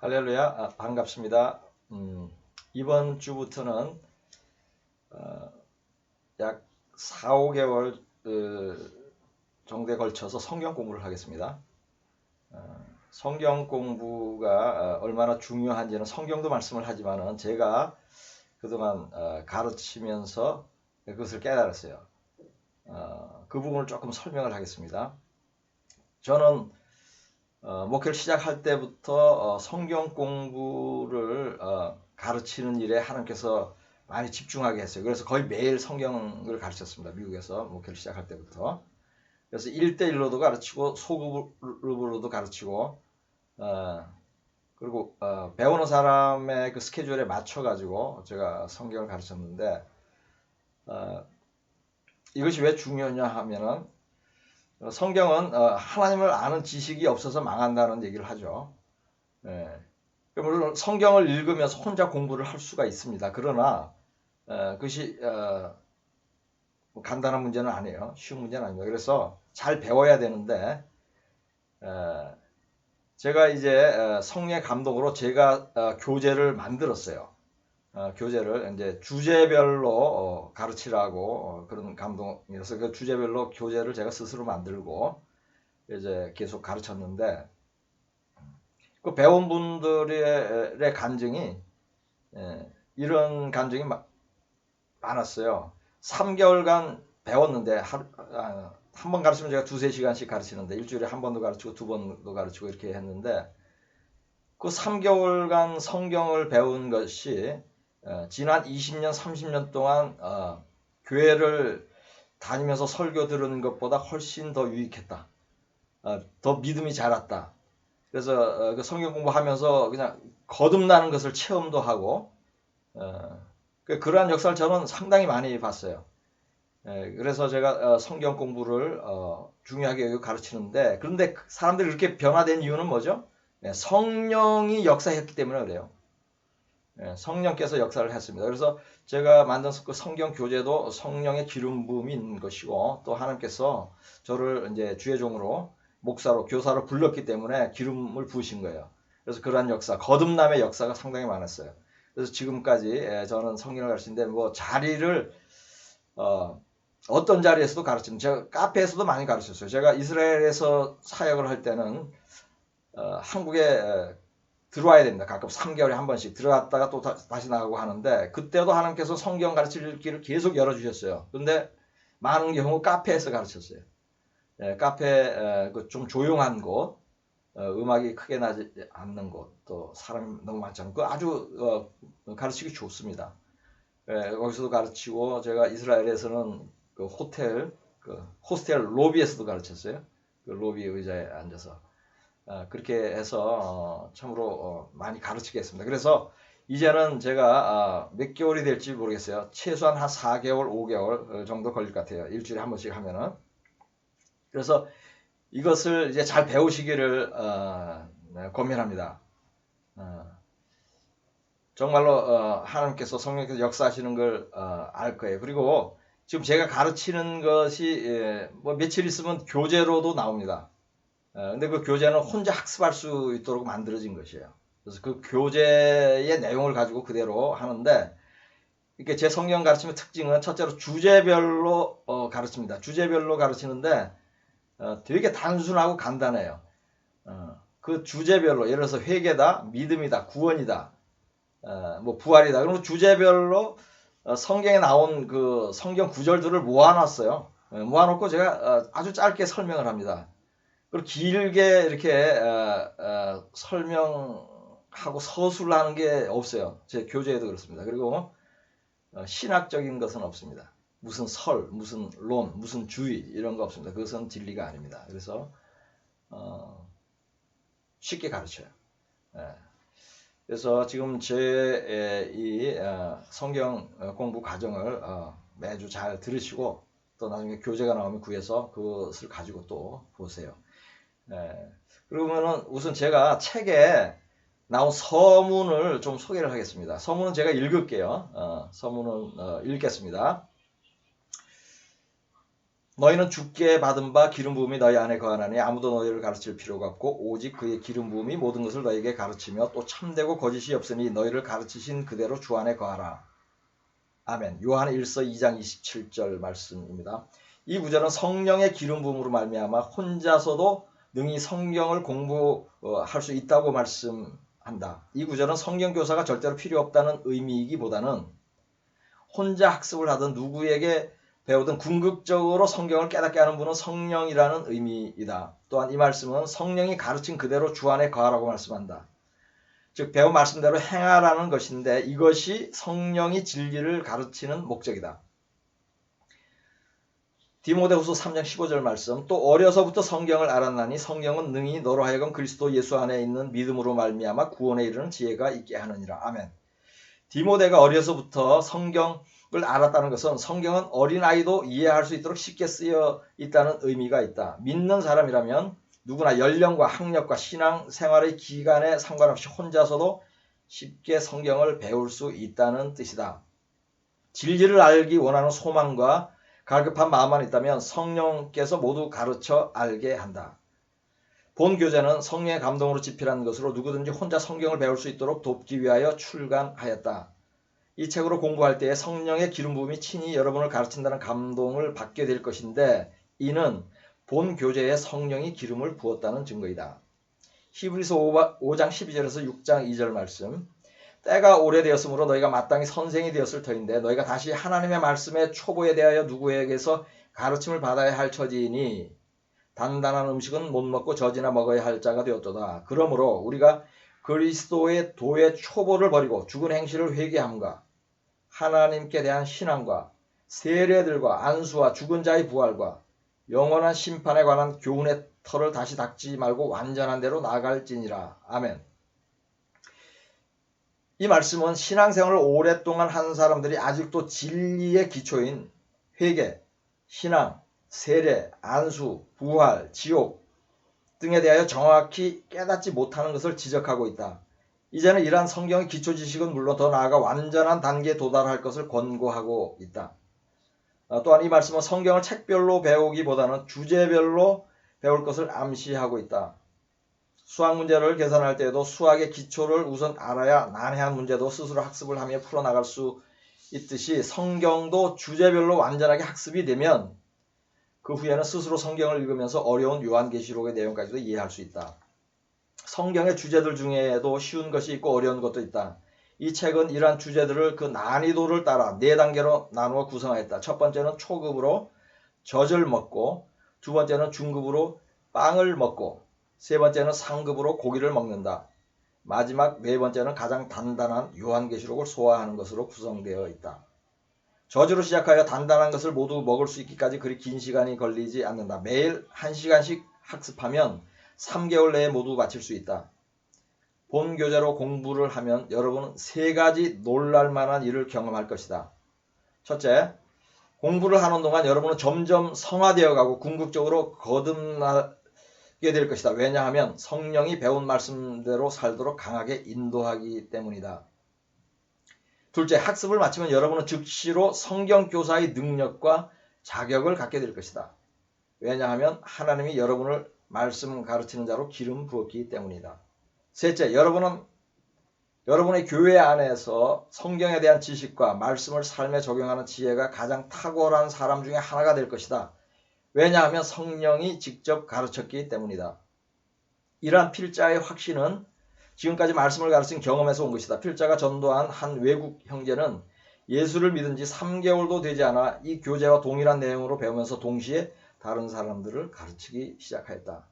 할렐루야, 반갑습니다. 이번 주부터는 약 4, 5개월 정도에 걸쳐서 성경 공부를 하겠습니다. 성경 공부가 얼마나 중요한지는 성경도 말씀을 하지만은 제가 그동안 가르치면서 그것을 깨달았어요. 그 부분을 조금 설명을 하겠습니다. 저는 목회를 시작할 때부터 성경 공부를 가르치는 일에 하나님께서 많이 집중하게 했어요. 그래서 거의 매일 성경을 가르쳤습니다. 미국에서 목회를 시작할 때부터. 그래서 1대1로도 가르치고 소그룹으로도 가르치고 그리고 배우는 사람의 그 스케줄에 맞춰가지고 제가 성경을 가르쳤는데 이것이 왜 중요하냐 하면은 성경은 하나님을 아는 지식이 없어서 망한다는 얘기를 하죠. 물론 성경을 읽으면서 혼자 공부를 할 수가 있습니다. 그러나 그것이 뭐 간단한 문제는 아니에요. 쉬운 문제는 아닙니다. 그래서 잘 배워야 되는데 제가 이제 성령의 감동으로 제가 교재를 만들었어요. 교재를 이제 주제별로 가르치라고 그런 감동이어서 그 주제별로 교재를 제가 스스로 만들고 이제 계속 가르쳤는데 그 배운 분들의 간증이 이런 간증이 많았어요. 3개월간 배웠는데 한 번 가르치면 제가 2-3시간씩 가르치는데 일주일에 한 번도 가르치고 2번도 가르치고 이렇게 했는데 그 3개월간 성경을 배운 것이 지난 20년, 30년 동안 교회를 다니면서 설교 들은 것보다 훨씬 더 유익했다. 더 믿음이 자랐다. 그래서 그 성경 공부하면서 그냥 거듭나는 것을 체험도 하고 그러한 역사를 저는 상당히 많이 봤어요. 그래서 제가 성경 공부를 중요하게 가르치는데 그런데 사람들이 이렇게 변화된 이유는 뭐죠? 성령이 역사했기 때문에 그래요. 성령께서 역사를 했습니다. 그래서 제가 만든 그 성경 교재도 성령의 기름 부음인 것이고 또 하나님께서 저를 이제 주의 종으로 목사로 교사로 불렀기 때문에 기름을 부으신 거예요. 그래서 그러한 역사, 거듭남의 역사가 상당히 많았어요. 그래서 지금까지 저는 성경을 가르치는데 뭐 자리를 어떤 자리에서도 가르칩니다. 제가 카페에서도 많이 가르쳤어요. 제가 이스라엘에서 사역을 할 때는 한국에 들어와야 됩니다. 가끔 3개월에 한 번씩 들어갔다가 또 다시 나가고 하는데 그때도 하나님께서 성경 가르칠 길을 계속 열어주셨어요. 그런데 많은 경우 카페에서 가르쳤어요. 카페 좀 조용한 곳, 음악이 크게 나지 않는 곳, 또 사람이 너무 많지 않고 아주 가르치기 좋습니다. 거기서도 가르치고 제가 이스라엘에서는 그 호스텔 로비에서도 가르쳤어요. 그 로비 의자에 앉아서. 그렇게 해서 참으로 많이 가르치게 했습니다. 그래서 이제는 제가 몇 개월이 될지 모르겠어요. 최소한 한 4개월, 5개월 정도 걸릴 것 같아요. 일주일에 한 번씩 하면은. 그래서 이것을 이제 잘 배우시기를 권면합니다. 정말로 하나님께서 성령께서 역사하시는 걸 알 거예요. 그리고 지금 제가 가르치는 것이 뭐 며칠 있으면 교재로도 나옵니다. 근데 그 교재는 혼자 학습할 수 있도록 만들어진 것이에요. 그래서 그 교재의 내용을 가지고 그대로 하는데 이렇게 제 성경 가르침의 특징은 첫째로 주제별로 가르칩니다. 주제별로 가르치는데 되게 단순하고 간단해요. 그 주제별로 예를 들어서 회개다, 믿음이다, 구원이다, 뭐 부활이다. 그러면 주제별로 성경에 나온 그 성경 구절들을 모아놨어요. 모아놓고 제가 아주 짧게 설명을 합니다. 그리고 길게 이렇게 설명하고 서술을 하는 게 없어요. 제 교재에도 그렇습니다. 그리고 신학적인 것은 없습니다. 무슨 무슨 론, 무슨 주의 이런 거 없습니다. 그것은 진리가 아닙니다. 그래서 쉽게 가르쳐요. 그래서 지금 제 이 성경 공부 과정을 매주 잘 들으시고 또 나중에 교재가 나오면 구해서 그것을 가지고 또 보세요. 그러면은 우선 제가 책에 나온 서문을 좀 소개를 하겠습니다. 서문은 제가 읽을게요. 서문은 읽겠습니다. 너희는 주께 받은 바 기름 부음이 너희 안에 거하나니 아무도 너희를 가르칠 필요가 없고 오직 그의 기름 부음이 모든 것을 너희에게 가르치며 또 참되고 거짓이 없으니 너희를 가르치신 그대로 주 안에 거하라. 아멘. 요한 1서 2장 27절 말씀입니다. 이 구절은 성령의 기름 부음으로 말미암아 혼자서도 능히 성경을 공부할 수 있다고 말씀한다. 이 구절은 성경 교사가 절대로 필요 없다는 의미이기보다는 혼자 학습을 하든 누구에게 배우든 궁극적으로 성경을 깨닫게 하는 분은 성령이라는 의미이다. 또한 이 말씀은 성령이 가르친 그대로 주 안에 거하라고 말씀한다. 즉 배운 말씀대로 행하라는 것인데 이것이 성령이 진리를 가르치는 목적이다. 디모데후서 3장 15절 말씀 또 어려서부터 성경을 알았나니 성경은 능히 너로 하여금 그리스도 예수 안에 있는 믿음으로 말미암아 구원에 이르는 지혜가 있게 하느니라. 아멘. 디모데가 어려서부터 성경을 알았다는 것은 성경은 어린아이도 이해할 수 있도록 쉽게 쓰여 있다는 의미가 있다. 믿는 사람이라면 누구나 연령과 학력과 신앙 생활의 기간에 상관없이 혼자서도 쉽게 성경을 배울 수 있다는 뜻이다. 진리를 알기 원하는 소망과 갈급한 마음만 있다면 성령께서 모두 가르쳐 알게 한다. 본 교재는 성령의 감동으로 집필한 것으로 누구든지 혼자 성경을 배울 수 있도록 돕기 위하여 출간하였다. 이 책으로 공부할 때에 성령의 기름 부음이 친히 여러분을 가르친다는 감동을 받게 될 것인데 이는 본 교재에 성령이 기름을 부었다는 증거이다. 히브리서 5장 12절에서 6장 2절 말씀 때가 오래되었으므로 너희가 마땅히 선생이 되었을 터인데 너희가 다시 하나님의 말씀의 초보에 대하여 누구에게서 가르침을 받아야 할 처지이니 단단한 음식은 못 먹고 젖이나 먹어야 할 자가 되었도다. 그러므로 우리가 그리스도의 도의 초보를 버리고 죽은 행실을 회개함과 하나님께 대한 신앙과 세례들과 안수와 죽은 자의 부활과 영원한 심판에 관한 교훈의 털을 다시 닦지 말고 완전한 대로 나아갈지니라. 아멘. 이 말씀은 신앙생활을 오랫동안 한 사람들이 아직도 진리의 기초인 회개, 신앙, 세례, 안수, 부활, 지옥 등에 대하여 정확히 깨닫지 못하는 것을 지적하고 있다. 이제는 이러한 성경의 기초 지식은 물론 더 나아가 완전한 단계에 도달할 것을 권고하고 있다. 또한 이 말씀은 성경을 책별로 배우기보다는 주제별로 배울 것을 암시하고 있다. 수학 문제를 계산할 때에도 수학의 기초를 우선 알아야 난해한 문제도 스스로 학습을 하며 풀어나갈 수 있듯이 성경도 주제별로 완전하게 학습이 되면 그 후에는 스스로 성경을 읽으면서 어려운 요한계시록의 내용까지도 이해할 수 있다. 성경의 주제들 중에도 쉬운 것이 있고 어려운 것도 있다. 이 책은 이러한 주제들을 그 난이도를 따라 4단계로 나누어 구성하였다. 첫 번째는 초급으로 젖을 먹고, 두 번째는 중급으로 빵을 먹고, 세 번째는 상급으로 고기를 먹는다. 마지막 네 번째는 가장 단단한 요한계시록을 소화하는 것으로 구성되어 있다. 저주로 시작하여 단단한 것을 모두 먹을 수 있기까지 그리 긴 시간이 걸리지 않는다. 매일 1시간씩 학습하면 3개월 내에 모두 마칠 수 있다. 본 교재로 공부를 하면 여러분은 3가지 놀랄만한 일을 경험할 것이다. 첫째, 공부를 하는 동안 여러분은 점점 성화되어 가고 궁극적으로 거듭나게 될 것이다. 왜냐하면 성령이 배운 말씀대로 살도록 강하게 인도하기 때문이다. 둘째, 학습을 마치면 여러분은 즉시로 성경교사의 능력과 자격을 갖게 될 것이다. 왜냐하면 하나님이 여러분을 말씀 가르치는 자로 기름 부었기 때문이다. 셋째, 여러분의 교회 안에서 성경에 대한 지식과 말씀을 삶에 적용하는 지혜가 가장 탁월한 사람 중에 하나가 될 것이다. 왜냐하면 성령이 직접 가르쳤기 때문이다. 이러한 필자의 확신은 지금까지 말씀을 가르친 경험에서 온 것이다. 필자가 전도한 한 외국 형제는 예수를 믿은 지 3개월도 되지 않아 이 교재와 동일한 내용으로 배우면서 동시에 다른 사람들을 가르치기 시작하였다.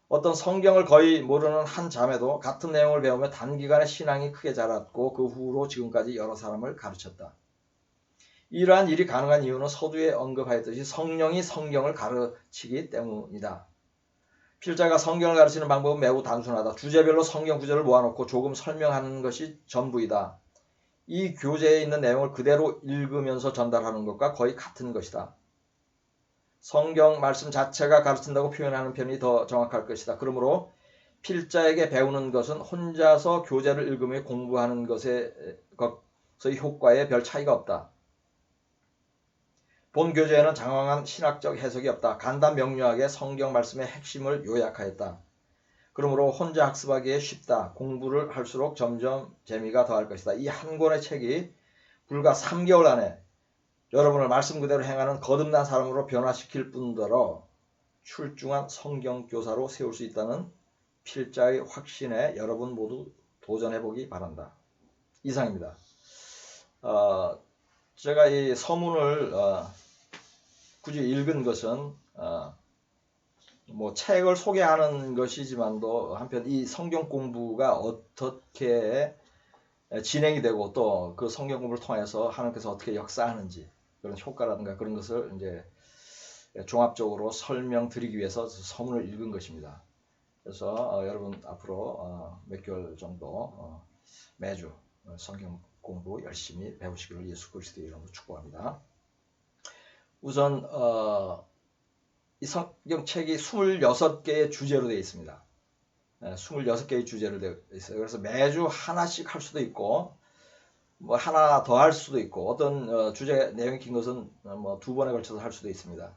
어떤 성경을 거의 모르는 한 자매도 같은 내용을 배우며 단기간에 신앙이 크게 자랐고 그 후로 지금까지 여러 사람을 가르쳤다. 이러한 일이 가능한 이유는 서두에 언급하였듯이 성령이 성경을 가르치기 때문이다. 필자가 성경을 가르치는 방법은 매우 단순하다. 주제별로 성경 구절을 모아놓고 조금 설명하는 것이 전부이다. 이 교재에 있는 내용을 그대로 읽으면서 전달하는 것과 거의 같은 것이다. 성경 말씀 자체가 가르친다고 표현하는 편이 더 정확할 것이다. 그러므로 필자에게 배우는 것은 혼자서 교재를 읽으며 공부하는 것의 효과에 별 차이가 없다. 본 교재에는 장황한 신학적 해석이 없다. 간단 명료하게 성경 말씀의 핵심을 요약하였다. 그러므로 혼자 학습하기에 쉽다. 공부를 할수록 점점 재미가 더할 것이다. 이 한 권의 책이 불과 3개월 안에 여러분을 말씀 그대로 행하는 거듭난 사람으로 변화시킬 뿐더러 출중한 성경 교사로 세울 수 있다는 필자의 확신에 여러분 모두 도전해보기 바란다. 이상입니다. 제가 이 서문을 굳이 읽은 것은 뭐 책을 소개하는 것이지만도 한편 이 성경 공부가 어떻게 진행이 되고 또 그 성경 공부를 통해서 하나님께서 어떻게 역사하는지 그런 효과라든가 그런 것을 이제 종합적으로 설명드리기 위해서 서문을 읽은 것입니다. 그래서 여러분 앞으로 몇 개월 정도 매주 성경 공부 열심히 배우시기를 예수 그리스도의 이름으로 축복합니다. 우선 이 성경책이 26개의 주제로 되어 있습니다. 26개의 주제로 되어 있어요. 그래서 매주 하나씩 할 수도 있고 뭐 하나 더 할 수도 있고 어떤 주제 내용이 긴 것은 뭐 2번에 걸쳐서 할 수도 있습니다.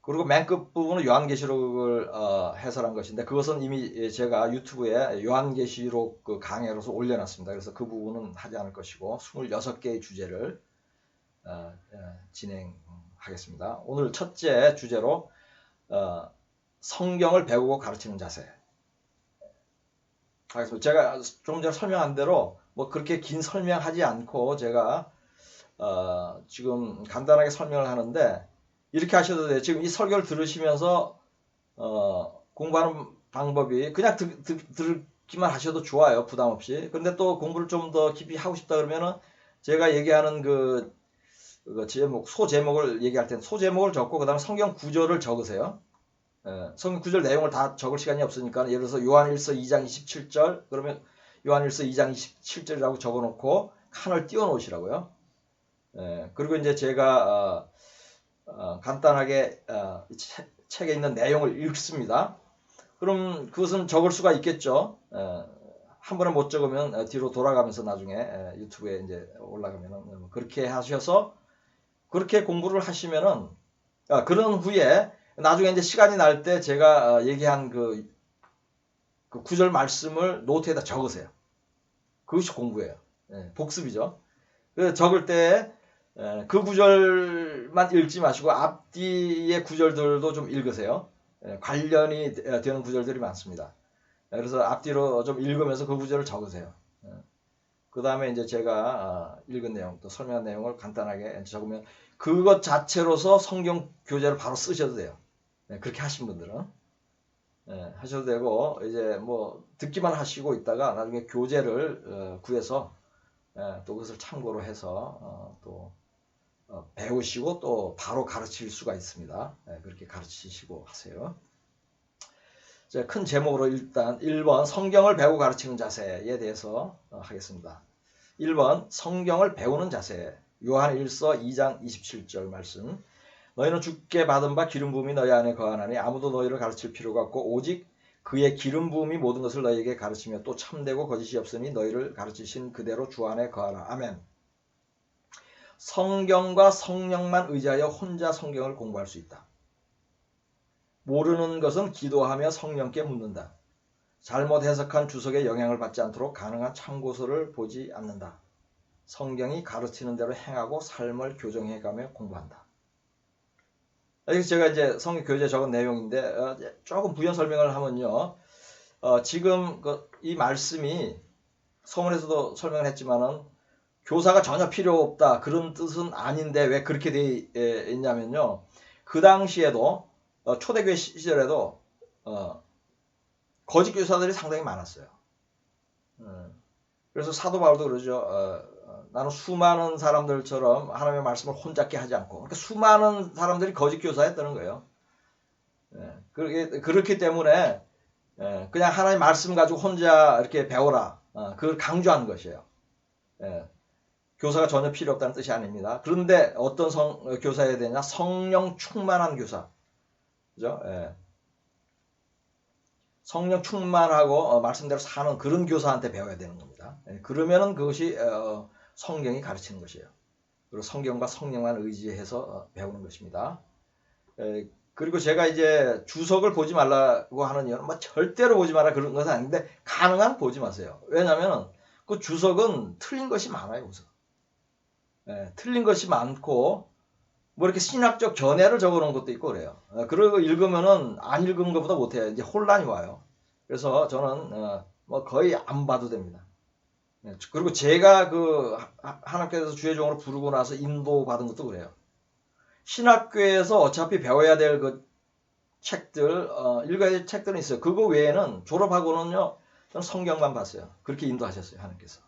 그리고 맨 끝부분은 요한계시록을 해설한 것인데 그것은 이미 제가 유튜브에 요한계시록 그 강해로서 올려놨습니다. 그래서 그 부분은 하지 않을 것이고 26개의 주제를 진행하겠습니다. 오늘 첫째 주제로 성경을 배우고 가르치는 자세 하겠습니다. 제가 조금 전에 설명한 대로 뭐 그렇게 긴 설명하지 않고 제가 지금 간단하게 설명을 하는데 이렇게 하셔도 돼요. 지금 이 설교를 들으시면서 공부하는 방법이 그냥 듣기만 하셔도 좋아요. 부담 없이. 근데 또 공부를 좀 더 깊이 하고 싶다 그러면은 제가 얘기하는 그 제목, 소제목을 얘기할 때는 소제목을 적고 그 다음에 성경 구절을 적으세요. 성경 구절 내용을 다 적을 시간이 없으니까 예를 들어서 요한일서 2장 27절 그러면 요한일서 2장 27절이라고 적어놓고 칸을 띄워 놓으시라고요. 그리고 이제 제가 간단하게 책에 있는 내용을 읽습니다. 그럼 그것은 적을 수가 있겠죠. 한 번에 못 적으면 뒤로 돌아가면서 나중에 유튜브에 이제 올라가면은 그렇게 하셔서 그렇게 공부를 하시면은 그런 후에 나중에 이제 시간이 날 때 제가 얘기한 그 구절 말씀을 노트에다 적으세요. 그것이 공부예요. 복습이죠. 적을 때 그 구절만 읽지 마시고 앞뒤의 구절들도 좀 읽으세요. 관련이 되는 구절들이 많습니다. 그래서 앞뒤로 좀 읽으면서 그 구절을 적으세요. 그 다음에 이제 제가 읽은 내용, 또 설명한 내용을 간단하게 적으면 그것 자체로서 성경 교재를 바로 쓰셔도 돼요. 그렇게 하신 분들은. 하셔도 되고, 이제 뭐 듣기만 하시고 있다가 나중에 교재를 구해서 또 그것을 참고로 해서 또 배우시고 또 바로 가르칠 수가 있습니다. 그렇게 가르치시고 하세요. 큰 제목으로 일단 1번 성경을 배우고 가르치는 자세에 대해서 하겠습니다. 1번 성경을 배우는 자세. 요한 1서 2장 27절 말씀. 너희는 주께 받은 바 기름 부음이 너희 안에 거하나니 아무도 너희를 가르칠 필요가 없고 오직 그의 기름 부음이 모든 것을 너희에게 가르치며 또 참되고 거짓이 없으니 너희를 가르치신 그대로 주 안에 거하라. 아멘. 성경과 성령만 의지하여 혼자 성경을 공부할 수 있다. 모르는 것은 기도하며 성령께 묻는다. 잘못 해석한 주석에 영향을 받지 않도록 가능한 참고서를 보지 않는다. 성경이 가르치는 대로 행하고 삶을 교정해가며 공부한다. 여기서 제가 이제 성경 교재에 적은 내용인데 조금 부연 설명을 하면요. 지금 이 말씀이 서문에서도 설명을 했지만은 교사가 전혀 필요 없다 그런 뜻은 아닌데 왜 그렇게 돼 있냐면요. 그 당시에도 초대교회 시절에도 거짓 교사들이 상당히 많았어요. 그래서 사도 바울도 그러죠. 나는 수많은 사람들처럼 하나님의 말씀을 혼잡게 하지 않고 그러니까 수많은 사람들이 거짓 교사였다는 거예요. 그렇기 때문에 그냥 하나님의 말씀 가지고 혼자 이렇게 배워라. 그걸 강조하는 것이에요. 교사가 전혀 필요 없다는 뜻이 아닙니다. 그런데 어떤 교사여야 되냐? 성령 충만한 교사. 그죠? 성령 충만하고 말씀대로 사는 그런 교사한테 배워야 되는 겁니다. 그러면은 그것이 성경이 가르치는 것이에요. 그리고 성경과 성령만 의지해서 배우는 것입니다. 그리고 제가 이제 주석을 보지 말라고 하는 이유는 뭐 절대로 보지 마라 그런 것은 아닌데 가능한 보지 마세요. 왜냐하면 그 주석은 틀린 것이 많아요. 우선. 틀린 것이 많고 뭐 이렇게 신학적 견해를 적어놓은 것도 있고 그래요. 그리고 읽으면은 안 읽은 것보다 못해요. 이제 혼란이 와요. 그래서 저는 뭐 거의 안 봐도 됩니다. 그리고 제가 그 하나님께서 주의 종으로 부르고 나서 인도받은 것도 그래요. 신학교에서 어차피 배워야 될 그 책들, 읽어야 될 책들은 있어요. 그거 외에는 졸업하고는요, 저는 성경만 봤어요. 그렇게 인도하셨어요, 하나님께서.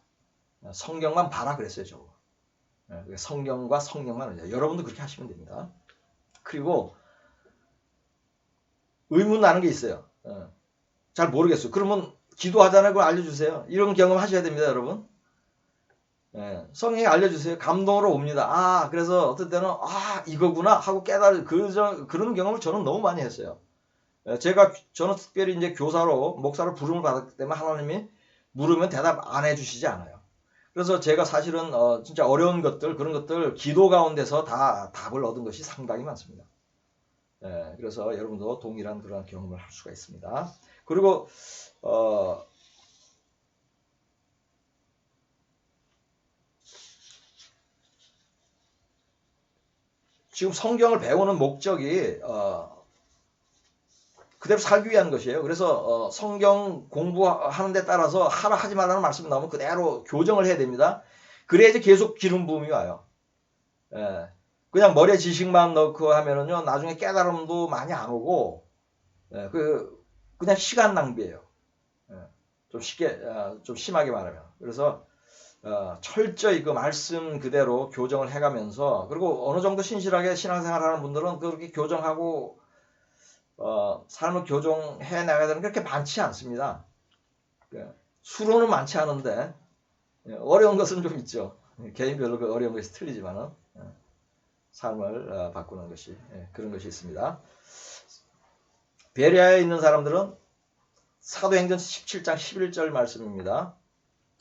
성경만 봐라 그랬어요, 저거. 성경과 성령만. 여러분도 그렇게 하시면 됩니다. 그리고 의문 나는 게 있어요. 잘 모르겠어요. 그러면 기도하잖아요. 그걸 알려주세요. 이런 경험 하셔야 됩니다, 여러분. 성령이 알려주세요. 감동으로 옵니다. 그래서 어떤 때는 이거구나 하고 그런 경험을 저는 너무 많이 했어요. 저는 특별히 이제 교사로 목사로 부름을 받았기 때문에 하나님이 물으면 대답 안 해주시지 않아요. 그래서 제가 사실은 진짜 어려운 것들 그런 것들 기도 가운데서 다 답을 얻은 것이 상당히 많습니다. 그래서 여러분도 동일한 그런 경험을 할 수가 있습니다. 그리고 지금 성경을 배우는 목적이 그대로 살기 위한 것이에요. 그래서 성경 공부하는 데 따라서 하라 하지 말라는 말씀이 나오면 그대로 교정을 해야 됩니다. 그래야지 계속 기름 부음이 와요. 그냥 머리에 지식만 넣고 하면은요 나중에 깨달음도 많이 안 오고 그냥 시간 낭비예요. 좀 심하게 말하면. 그래서 철저히 그 말씀 그대로 교정을 해가면서 그리고 어느 정도 신실하게 신앙생활하는 분들은 그렇게 교정하고 삶을 교정해 나가야 되는 게 그렇게 많지 않습니다. 수로는 많지 않은데 어려운 것은 좀 있죠. 개인별로 그 어려운 것이 틀리지만은 삶을 바꾸는 것이 그런 것이 있습니다. 베레아에 있는 사람들은 사도행전 17장 11절 말씀입니다.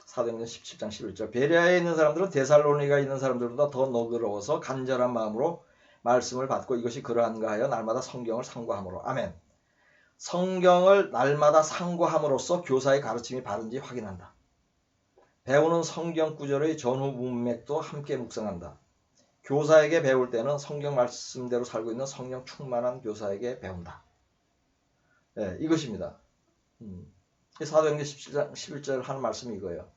사도행전 17장 11절 베레아에 있는 사람들은 데살로니가에 있는 사람들보다 더 너그러워서 간절한 마음으로 말씀을 받고 이것이 그러한가 하여 날마다 성경을 상고함으로 아멘. 성경을 날마다 상고함으로써 교사의 가르침이 바른지 확인한다. 배우는 성경 구절의 전후 문맥도 함께 묵상한다. 교사에게 배울 때는 성경 말씀대로 살고 있는 성령 충만한 교사에게 배운다. 이것입니다. 사도행전 17장 11절 하는 말씀이 이거예요.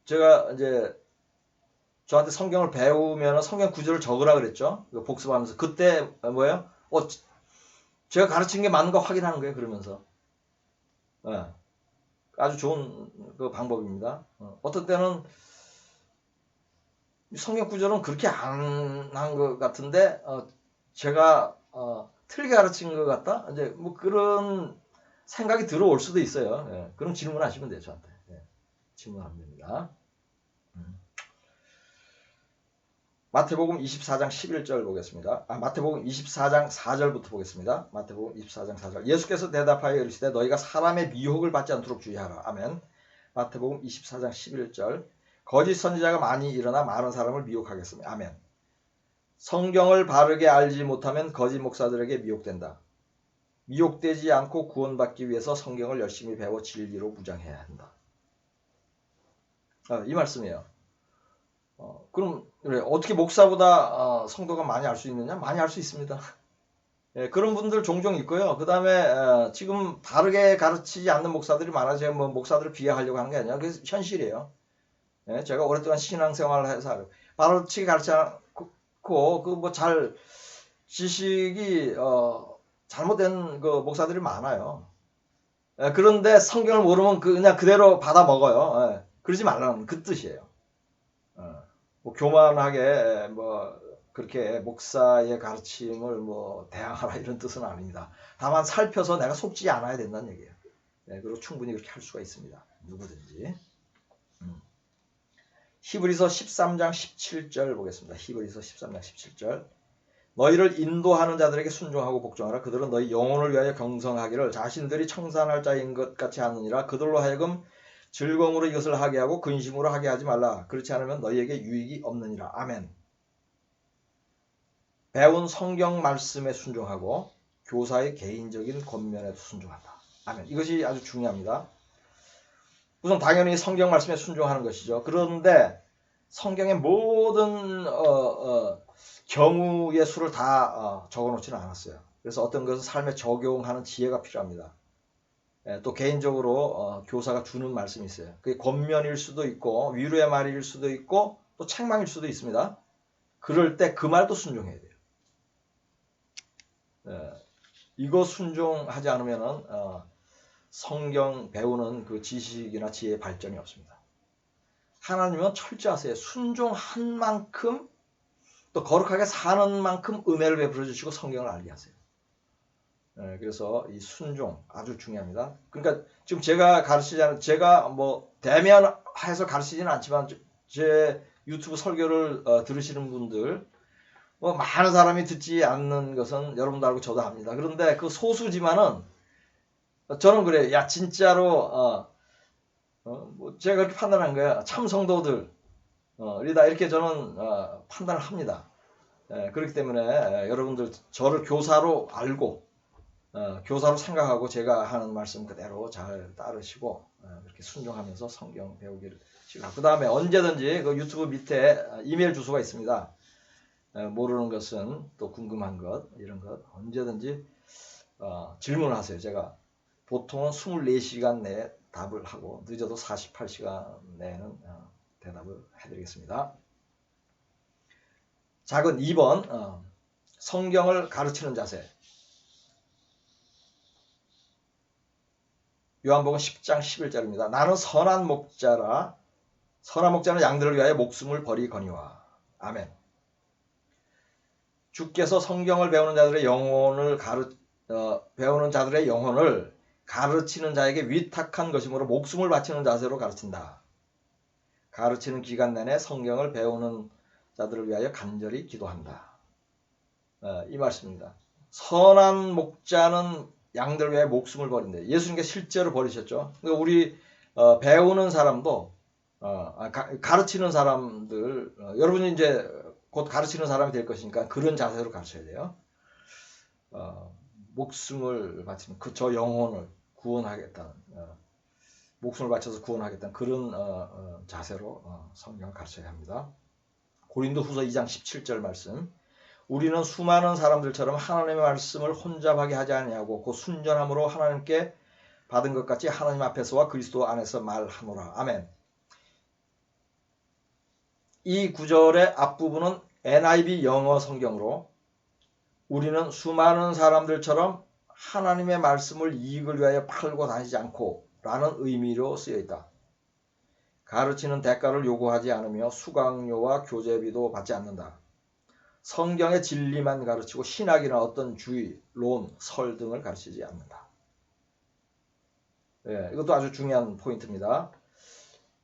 제가 이제 저한테 성경을 배우면 성경 구절을 적으라 그랬죠. 복습하면서 그때 뭐예요? 제가 가르친 게 맞는 거 확인하는 거예요. 그러면서 아주 좋은 그 방법입니다. 어떤 때는 성경 구절은 그렇게 안 한 것 같은데 제가 틀리게 가르친 것 같다. 이제 뭐 그런 생각이 들어올 수도 있어요. 그럼 질문하시면 돼요. 저한테 질문하면 됩니다. 마태복음 24장 11절 보겠습니다. 마태복음 24장 4절부터 보겠습니다. 마태복음 24장 4절. 예수께서 대답하여 이르시되 너희가 사람의 미혹을 받지 않도록 주의하라. 아멘. 마태복음 24장 11절. 거짓 선지자가 많이 일어나 많은 사람을 미혹하겠습니다. 아멘. 성경을 바르게 알지 못하면 거짓 목사들에게 미혹된다. 미혹되지 않고 구원받기 위해서 성경을 열심히 배워 진리로 무장해야 한다. 이 말씀이에요. 그럼 그래, 어떻게 목사보다 성도가 많이 알 수 있느냐? 많이 알 수 있습니다. 그런 분들 종종 있고요. 그 다음에 지금 바르게 가르치지 않는 목사들이 많아서 뭐 목사들을 비하하려고 하는 게 아니라 그게 현실이에요. 제가 오랫동안 신앙생활을 해서 바르게 가르치지 않고 그 뭐 잘 지식이 잘못된 그 목사들이 많아요. 그런데 성경을 모르면 그냥 그대로 받아 먹어요. 그러지 말라는 그 뜻이에요. 뭐 교만하게 뭐 그렇게 목사의 가르침을 뭐 대항하라 이런 뜻은 아닙니다. 다만 살펴서 내가 속지 않아야 된다는 얘기예요. 그리고 충분히 그렇게 할 수가 있습니다. 누구든지. 히브리서 13장 17절 보겠습니다. 히브리서 13장 17절. 너희를 인도하는 자들에게 순종하고 복종하라. 그들은 너희 영혼을 위하여 경성하기를 자신들이 청산할 자인 것 같이 하느니라. 그들로 하여금 즐거움으로 이것을 하게 하고 근심으로 하게 하지 말라. 그렇지 않으면 너희에게 유익이 없느니라. 아멘. 배운 성경 말씀에 순종하고 교사의 개인적인 권면에도 순종한다. 아멘. 이것이 아주 중요합니다. 우선 당연히 성경 말씀에 순종하는 것이죠. 그런데 성경의 모든 경우의 수를 다 적어놓지는 않았어요. 그래서 어떤 것은 삶에 적용하는 지혜가 필요합니다. 또 개인적으로 교사가 주는 말씀이 있어요. 그게 권면일 수도 있고 위로의 말일 수도 있고 또 책망일 수도 있습니다. 그럴 때 그 말도 순종해야 돼요. 이거 순종하지 않으면 성경 배우는 그 지식이나 지혜의 발전이 없습니다. 하나님은 철저하세요. 순종한 만큼 또 거룩하게 사는 만큼 은혜를 베풀어 주시고 성경을 알게 하세요. 그래서 이 순종 아주 중요합니다. 그러니까 지금 제가 가르치지 않은, 제가 뭐 대면해서 가르치지는 않지만 제 유튜브 설교를 들으시는 분들 뭐 많은 사람이 듣지 않는 것은 여러분도 알고 저도 압니다. 그런데 그 소수지만은 저는 그래요. 야 진짜로 뭐 제가 그렇게 판단한 거예요. 참 성도들 이다 이렇게 저는 판단을 합니다. 그렇기 때문에 여러분들 저를 교사로 알고 교사로 생각하고 제가 하는 말씀 그대로 잘 따르시고 그렇게 순종하면서 성경 배우기를 시작하고 그 다음에 언제든지 그 유튜브 밑에 이메일 주소가 있습니다. 모르는 것은 또 궁금한 것 이런 것 언제든지 질문을 하세요. 제가 보통은 24시간 내에 답을 하고 늦어도 48시간 내에는 대답을 해드리겠습니다. 작은 2번 성경을 가르치는 자세. 요한복음 10장 11절입니다. 나는 선한 목자라 선한 목자는 양들을 위하여 목숨을 버리거니와. 아멘. 주께서 성경을 배우는 자들의 영혼을 배우는 자들의 영혼을 가르치는 자에게 위탁한 것이므로 목숨을 바치는 자세로 가르친다. 가르치는 기간 내내 성경을 배우는 자들을 위하여 간절히 기도한다. 이 말씀입니다. 선한 목자는 양들 위해 목숨을 버린대. 예수님께서 실제로 버리셨죠. 그러니까 우리 배우는 사람도 가르치는 사람들 여러분이 이제 곧 가르치는 사람이 될 것이니까 그런 자세로 가르쳐야 돼요. 목숨을 바치는 저 영혼을 구원하겠다는 목숨을 바쳐서 구원하겠다는 그런 자세로 성경을 가르쳐야 합니다. 고린도후서 2장 17절 말씀. 우리는 수많은 사람들처럼 하나님의 말씀을 혼잡하게 하지 아니하고 그 순전함으로 하나님께 받은 것 같이 하나님 앞에서와 그리스도 안에서 말하노라. 아멘. 이 구절의 앞부분은 NIV 영어 성경으로 우리는 수많은 사람들처럼 하나님의 말씀을 이익을 위하여 팔고 다니지 않고 라는 의미로 쓰여 있다. 가르치는 대가를 요구하지 않으며 수강료와 교재비도 받지 않는다. 성경의 진리만 가르치고 신학이나 어떤 주의, 론, 설 등을 가르치지 않는다. 이것도 아주 중요한 포인트입니다.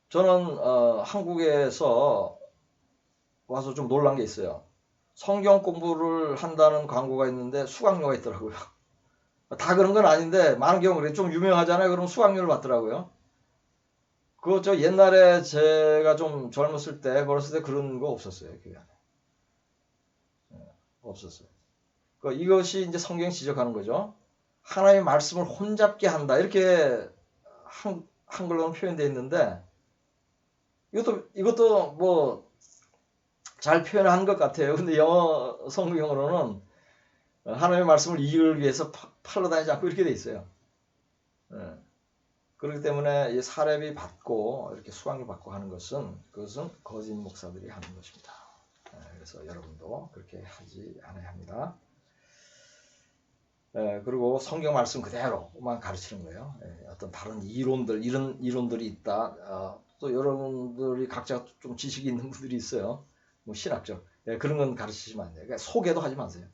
저는 한국에서 와서 좀 놀란 게 있어요. 성경 공부를 한다는 광고가 있는데 수강료가 있더라고요. 다 그런 건 아닌데 많은 경우 그래 좀 유명하잖아요. 그럼 수강료를 받더라고요. 그거 저 옛날에 제가 좀 젊었을 때 걸었을 때 그런 거 없었어요. 교회 안에. 없었어요. 이것이 이제 성경이 지적하는 거죠. 하나님의 말씀을 혼잡게 한다. 이렇게 한글로는 표현되어 있는데 이것도 뭐 잘 표현한 것 같아요. 근데 영어 성경으로는 하나님의 말씀을 이익을 위해서 팔러 다니지 않고 이렇게 돼 있어요. 그렇기 때문에 사례비 받고 이렇게 수강료 받고 하는 것은 그것은 거짓 목사들이 하는 것입니다. 그래서 여러분도 그렇게 하지 않아야 합니다. 그리고 성경 말씀 그대로만 가르치는 거예요. 어떤 다른 이론들 이런 이론들이 있다. 또 여러분들이 각자 좀 지식이 있는 분들이 있어요. 뭐 신학적 그런 건 가르치시면 안 돼요. 그러니까 소개도 하지 마세요.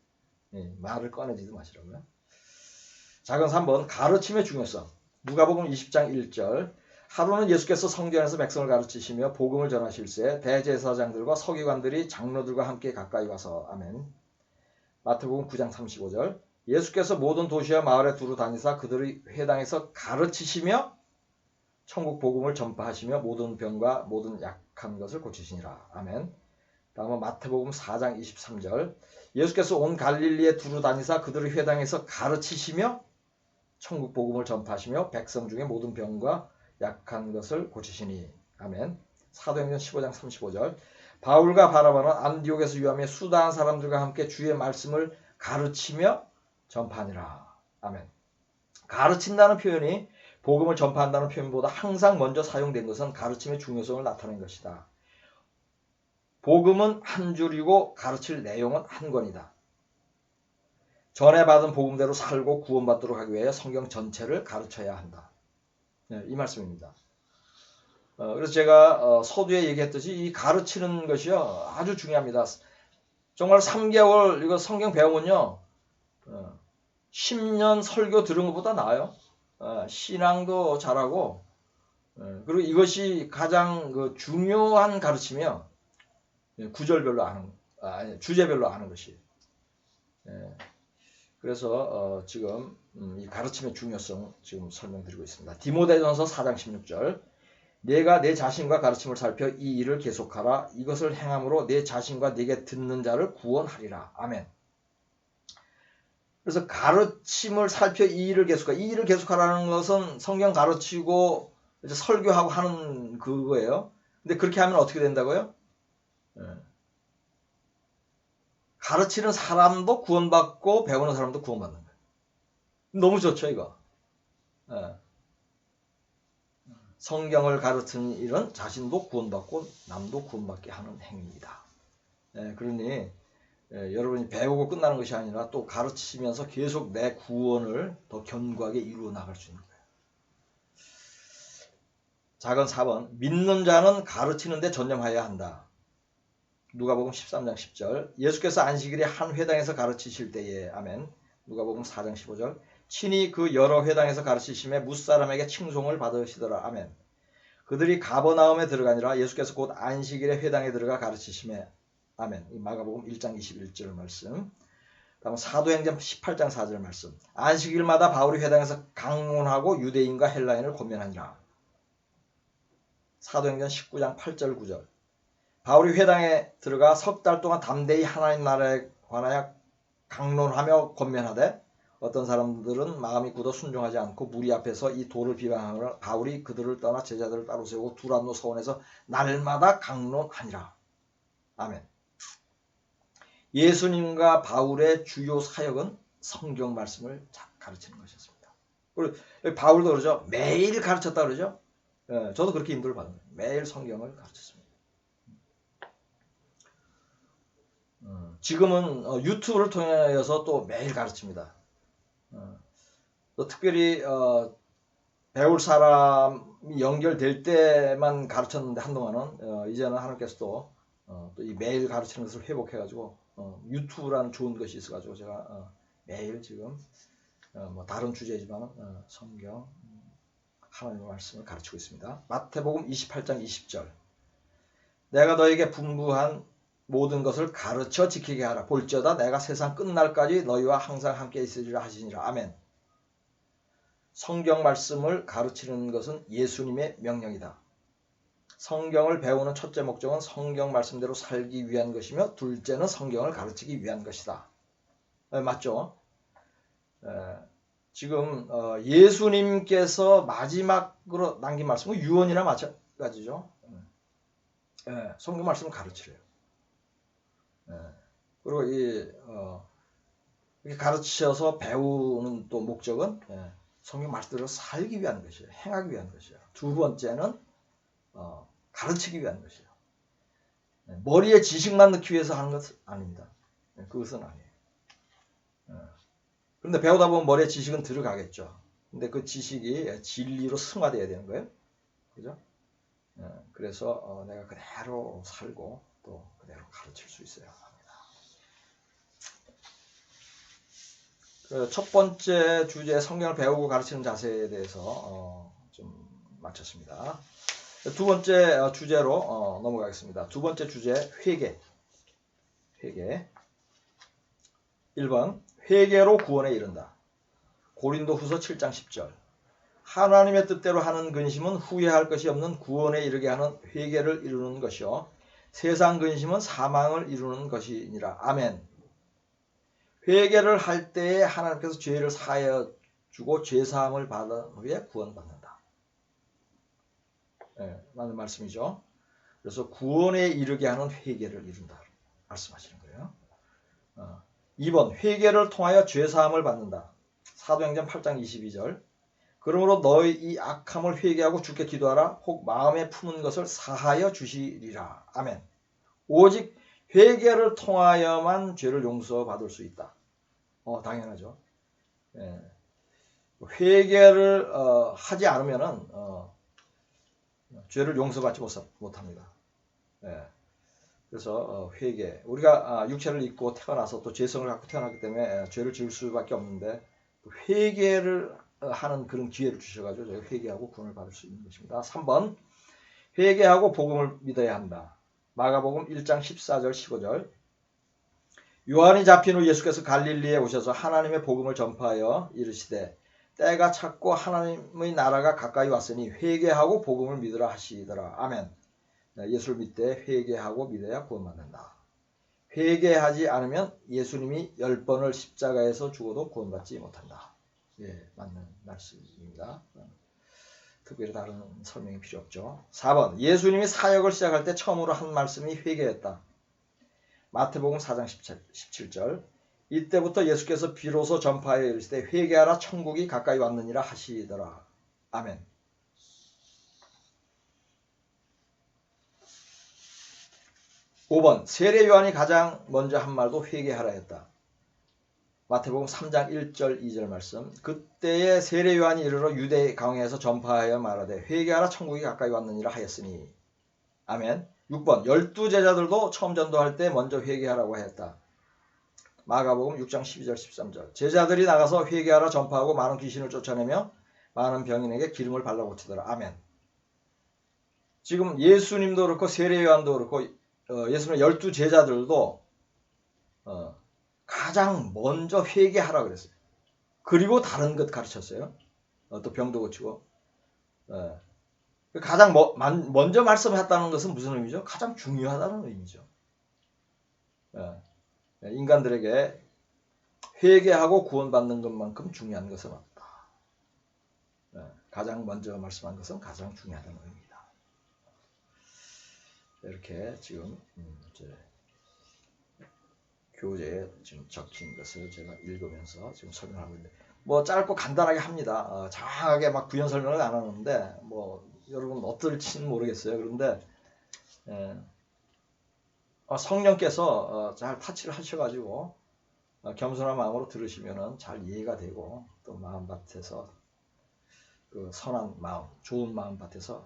말을 꺼내지도 마시라고요. 작은 3번 가르침의 중요성. 누가복음 20장 1절. 하루는 예수께서 성전에서 백성을 가르치시며 복음을 전하실세 대제사장들과 서기관들이 장로들과 함께 가까이 와서 아멘. 마태복음 9장 35절. 예수께서 모든 도시와 마을에 두루 다니사 그들의 회당에서 가르치시며 천국 복음을 전파하시며 모든 병과 모든 약한 것을 고치시니라. 아멘. 다음은 마태복음 4장 23절. 예수께서 온 갈릴리에 두루 다니사 그들의 회당에서 가르치시며 천국 복음을 전파하시며 백성 중에 모든 병과 약한 것을 고치시니. 아멘. 사도행전 15장 35절. 바울과 바나바는 안디옥에서 유하며 수다한 사람들과 함께 주의 말씀을 가르치며 전파하니라. 아멘. 가르친다는 표현이 복음을 전파한다는 표현보다 항상 먼저 사용된 것은 가르침의 중요성을 나타낸 것이다. 복음은 한 줄이고 가르칠 내용은 한 권이다. 전에 받은 복음대로 살고 구원받도록 하기 위해 성경 전체를 가르쳐야 한다. 네, 이 말씀입니다. 그래서 제가 서두에 얘기했듯이 이 가르치는 것이요 아주 중요합니다. 정말 3개월 이거 성경 배우면요 10년 설교 들은 것보다 나아요. 신앙도 잘하고 그리고 이것이 가장 중요한 가르침이요. 구절별로 아는 주제별로 아는 것이. 그래서 지금 이 가르침의 중요성 지금 설명드리고 있습니다. 디모데전서 4장 16절. 내가 내 자신과 가르침을 살펴 이 일을 계속하라. 이것을 행함으로 내 자신과 내게 듣는 자를 구원하리라. 아멘. 그래서 가르침을 살펴 이 일을 계속하라. 이 일을 계속하라는 것은 성경 가르치고 이제 설교하고 하는 그거예요. 근데 그렇게 하면 어떻게 된다고요? 가르치는 사람도 구원받고 배우는 사람도 구원받는 거예요. 너무 좋죠, 이거. 성경을 가르치는 일은 자신도 구원받고 남도 구원받게 하는 행위이다. 그러니 여러분이 배우고 끝나는 것이 아니라 또 가르치면서 계속 내 구원을 더 견고하게 이루어 나갈 수 있는 거예요. 작은 4번. 믿는 자는 가르치는 데 전념하여야 한다. 누가복음 13장 10절. 예수께서 안식일에 한 회당에서 가르치실 때에 아멘. 누가복음 4장 15절. 친히 그 여러 회당에서 가르치심에 무사람에게 칭송을 받으시더라. 아멘. 그들이 가버나움에 들어가니라. 예수께서 곧 안식일에 회당에 들어가 가르치심에 아멘. 이 마가복음 1장 21절 말씀. 다음 사도행전 18장 4절 말씀. 안식일마다 바울이 회당에서 강론하고 유대인과 헬라인을 권면하니라. 사도행전 19장 8절 9절. 바울이 회당에 들어가 석 달 동안 담대히 하나님 나라에 관하여 강론하며 권면하되 어떤 사람들은 마음이 굳어 순종하지 않고 무리 앞에서 이 도를 비방하며 바울이 그들을 떠나 제자들을 따로 세우고 두란노 서원에서 날마다 강론하니라. 아멘. 예수님과 바울의 주요 사역은 성경 말씀을 가르치는 것이었습니다. 그리고 바울도 그러죠. 매일 가르쳤다 그러죠. 저도 그렇게 인도를 받습니다. 매일 성경을 가르쳤습니다. 지금은 유튜브를 통해서 또 매일 가르칩니다. 또 특별히 배울 사람이 연결될 때만 가르쳤는데 한동안은 이제는 하나님께서 또 이 매일 가르치는 것을 회복해가지고 유튜브라는 좋은 것이 있어가지고 제가 매일 지금 뭐 다른 주제이지만 성경 하나님의 말씀을 가르치고 있습니다. 마태복음 28장 20절. 내가 너에게 분부한 모든 것을 가르쳐 지키게 하라. 볼지어다 내가 세상 끝날까지 너희와 항상 함께 있으리라 하시니라. 아멘. 성경 말씀을 가르치는 것은 예수님의 명령이다. 성경을 배우는 첫째 목적은 성경 말씀대로 살기 위한 것이며 둘째는 성경을 가르치기 위한 것이다. 맞죠? 지금 예수님께서 마지막으로 남긴 말씀은 유언이나 마찬가지죠. 성경 말씀을 가르치래요. 그리고 이렇게 가르치셔서 배우는 또 목적은 성경 말씀대로 살기 위한 것이에요. 행하기 위한 것이에요. 두 번째는 가르치기 위한 것이에요. 머리에 지식만 넣기 위해서 하는 것은 아닙니다. 그것은 아니에요. 그런데 배우다 보면 머리에 지식은 들어가겠죠. 근데 그 지식이 진리로 승화되어야 되는 거예요. 그죠? 그래서 내가 그대로 살고 또 그대로 가르칠 수 있어야 합니다. 첫 번째 주제 성경을 배우고 가르치는 자세에 대해서 좀 마쳤습니다. 두 번째 주제로 넘어가겠습니다. 두 번째 주제 회개. 1번 회개로 구원에 이른다. 고린도후서 7장 10절. 하나님의 뜻대로 하는 근심은 후회할 것이 없는 구원에 이르게 하는 회개를 이루는 것이요 세상 근심은 사망을 이루는 것이니라. 아멘. 회개를 할 때에 하나님께서 죄를 사하여 주고 죄사함을 받은 후에 구원받는다. 네, 맞는 말씀이죠. 그래서 구원에 이르게 하는 회개를 이룬다 말씀하시는 거예요. 2번 회개를 통하여 죄사함을 받는다. 사도행전 8장 22절. 그러므로 너희 이 악함을 회개하고 주께 기도하라. 혹 마음에 품은 것을 사하여 주시리라. 아멘. 오직 회개를 통하여만 죄를 용서받을 수 있다. 당연하죠. 예. 회개를 하지 않으면은 죄를 용서받지 못합니다. 예. 그래서 회개, 우리가 육체를 입고 태어나서 또 죄성을 갖고 태어났기 때문에 죄를 지을 수밖에 없는데 회개를 하는 그런 기회를 주셔가지고 저희가 회개하고 구원을 받을 수 있는 것입니다. 3번 회개하고 복음을 믿어야 한다. 마가복음 1장 14절 15절. 요한이 잡힌 후 예수께서 갈릴리에 오셔서 하나님의 복음을 전파하여 이르시되 때가 찼고 하나님의 나라가 가까이 왔으니 회개하고 복음을 믿으라 하시더라. 아멘. 예수를 믿되 회개하고 믿어야 구원받는다. 회개하지 않으면 예수님이 10번을 십자가에서 죽어도 구원받지 못한다. 예, 맞는 말씀입니다. 특별히 다른 설명이 필요 없죠. 4번 예수님이 사역을 시작할 때 처음으로 한 말씀이 회개였다. 마태복음 4장 17절. 이때부터 예수께서 비로소 전파하여 이르시되 회개하라 천국이 가까이 왔느니라 하시더라. 아멘. (5번) 세례 요한이 가장 먼저 한 말도 회개하라 했다. 마태복음 3장 1절 2절 말씀. 그때에 세례 요한이 이르러 유대 강에서 전파하여 말하되 회개하라 천국이 가까이 왔느니라 하였으니. 아멘. 6번 12제자들도 처음 전도할 때 먼저 회개하라고 하였다. 마가복음 6장 12절 13절. 제자들이 나가서 회개하라 전파하고 많은 귀신을 쫓아내며 많은 병인에게 기름을 발라붙이더라. 아멘. 지금 예수님도 그렇고 세례 요한도 그렇고 예수님의 12제자들도 가장 먼저 회개하라 그랬어요. 그리고 다른 것 가르쳤어요. 또 병도 고치고. 가장 먼저 말씀했다는 것은 무슨 의미죠? 가장 중요하다는 의미죠. 인간들에게 회개하고 구원받는 것만큼 중요한 것은 없다. 가장 먼저 말씀한 것은 가장 중요하다는 의미다. 이렇게 지금 교재에 지금 적힌 것을 제가 읽으면서 지금 설명하고 있는데 뭐 짧고 간단하게 합니다. 장하게 막 부연 설명을 안 하는데 뭐 여러분 어떨지는 모르겠어요. 그런데 성령께서 잘 타치를 하셔가지고 겸손한 마음으로 들으시면은 잘 이해가 되고 또 마음밭에서 그 선한 마음, 좋은 마음밭에서